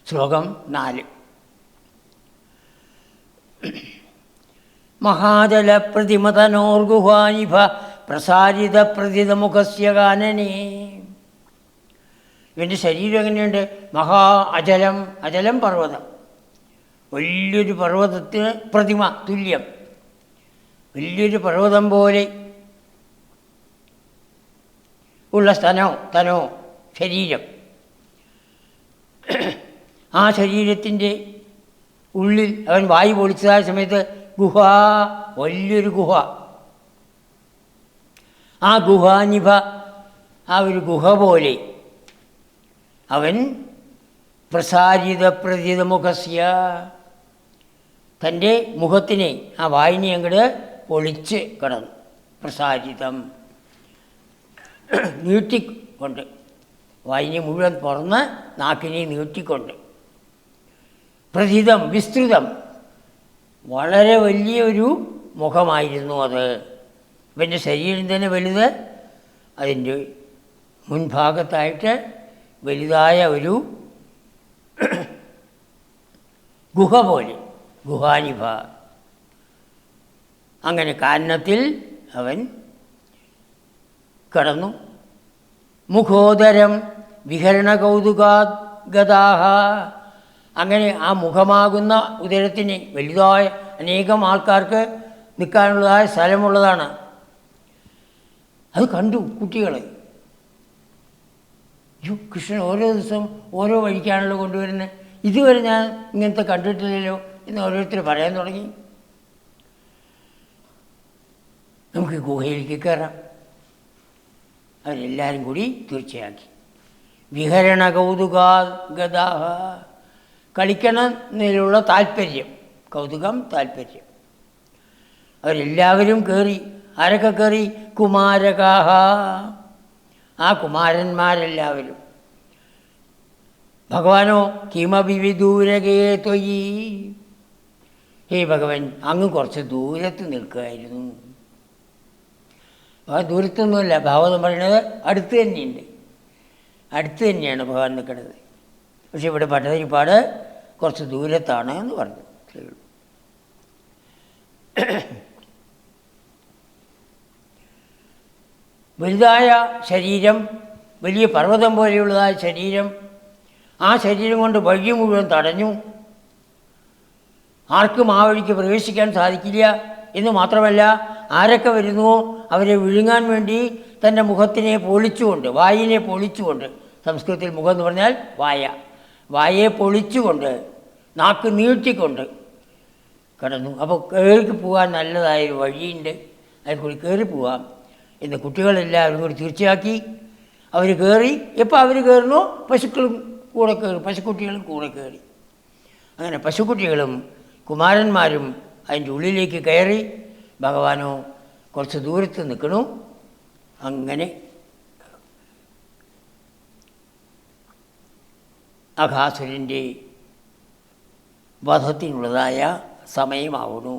ശ്ലോകം 4. മഹാജലപ്രതിമതനോർഗുഹാനിഭ പ്രസാരിതപ്രതിതമുഖസ്യ കാനനേ. ഇവൻ്റെ ശരീരം എങ്ങനെയുണ്ട്? അജലം. അജലം പർവ്വതം, വലിയൊരു പർവ്വതത്തിന് പ്രതിമ തുല്യം, വലിയൊരു പർവ്വതം പോലെ ഉള്ള തനോ ശരീരം. ആ ശരീരത്തിൻ്റെ ഉള്ളിൽ അവൻ വായു പൊളിച്ചതായ സമയത്ത് വലിയൊരു ഗുഹ. ആ ഗുഹാനിഭ, ആ ഒരു ഗുഹ പോലെ അവൻ പ്രസാരിതപ്രതിതമുഖസ്യ, തൻ്റെ മുഖത്തിനെ, ആ വായിനെ അങ്ങോട്ട് പൊളിച്ച് കിടന്നു. പ്രസാരിതം നീട്ടിക്കൊണ്ട്, വായിനെ മുഴുവൻ തുറന്ന് നാക്കിനെ നീട്ടിക്കൊണ്ട്. പ്രഥിതം വിസ്തൃതം, വളരെ വലിയൊരു മുഖമായിരുന്നു അത്. ഇവൻ്റെ ശരീരം തന്നെ വലുത്, അതിൻ്റെ മുൻഭാഗത്തായിട്ട് വലുതായ ഒരു ഗുഹ പോലെ, ഗുഹാനിഭ. അങ്ങനെ കാനനത്തിൽ അവൻ കടന്നു. മുഖോദരം വിഹരണ കൗതുകാഗതാഹ. അങ്ങനെ ആ മുഖമാകുന്ന ഉദരത്തിന് വലുതായ അനേകം ആൾക്കാർക്ക് നിൽക്കാനുള്ളതായ സ്ഥലമുള്ളതാണ്. അത് കണ്ടു കുട്ടികൾ. കൃഷ്ണൻ ഓരോ ദിവസം ഓരോ വഴിക്കാണല്ലോ കൊണ്ടുവരുന്നത്, ഇതുവരെ ഞാൻ ഇങ്ങനത്തെ കണ്ടിട്ടില്ലല്ലോ എന്ന് ഓരോരുത്തർ പറയാൻ തുടങ്ങി. നമുക്ക് ഗുഹയിലേക്ക് കയറാം. അവരെല്ലാവരും കൂടി തീർച്ചയാക്കി. വിഹരണ കൗതുകാഗതാഹ, കളിക്കണതിലുള്ള താല്പര്യം, കൗതുകം താല്പര്യം. അവരെല്ലാവരും കയറി. ആരൊക്കെ കയറി? കുമാരകാഹ, ആ കുമാരന്മാരെല്ലാവരും. ഭഗവാനോ കിമപി വിദൂരകേ ത്വയി, ഹേ ഭഗവൻ അങ്ങ് കുറച്ച് ദൂരത്ത് നിൽക്കുകയായിരുന്നു. ദൂരത്തൊന്നുമല്ല, ഭാഗവതം പറയുന്നത് അടുത്ത് തന്നെയുണ്ട്, അടുത്ത് തന്നെയാണ് ഭഗവാൻ നിൽക്കുന്നത്. പക്ഷെ ഇവിടെ ഭട്ടതിരിപ്പാട് കുറച്ച് ദൂരത്താണ് എന്ന് പറഞ്ഞു. വലുതായ ശരീരം, വലിയ പർവ്വതം പോലെയുള്ളതായ ശരീരം, ആ ശരീരം കൊണ്ട് വഴി മുഴുവൻ തടഞ്ഞു. ആർക്കും ആ വഴിക്ക് പ്രവേശിക്കാൻ സാധിക്കില്ല എന്ന് മാത്രമല്ല, ആരൊക്കെ വരുന്നുവോ അവരെ വിഴുങ്ങാൻ വേണ്ടി തൻ്റെ മുഖത്തിനെ പൊളിച്ചുകൊണ്ട്, വായിനെ പൊളിച്ചുകൊണ്ട്, സംസ്കൃതത്തിൽ മുഖം എന്ന് പറഞ്ഞാൽ വായയെ പൊളിച്ചുകൊണ്ട്, നാക്ക് നീട്ടിക്കൊണ്ട് കടന്നു. അപ്പോൾ കയറി പോകാൻ നല്ലതായൊരു വഴിയുണ്ട്, അതിൽ കൂടി കയറി പോകാം എന്ന് കുട്ടികളെല്ലാവരും കൂടി തീർച്ചയാക്കി. അവർ കയറി. എപ്പോൾ അവർ കയറുന്നു, പശുക്കളും കൂടെ കയറി, പശുക്കുട്ടികളും കൂടെ കയറി. അങ്ങനെ പശുക്കുട്ടികളും കുമാരന്മാരും അതിൻ്റെ ഉള്ളിലേക്ക് കയറി. ഭഗവാനോ കുറച്ച് ദൂരത്ത് നിൽക്കണു. അങ്ങനെ അഘാസുരൻ്റെ വധത്തിനുള്ളതായ സമയമാവണു.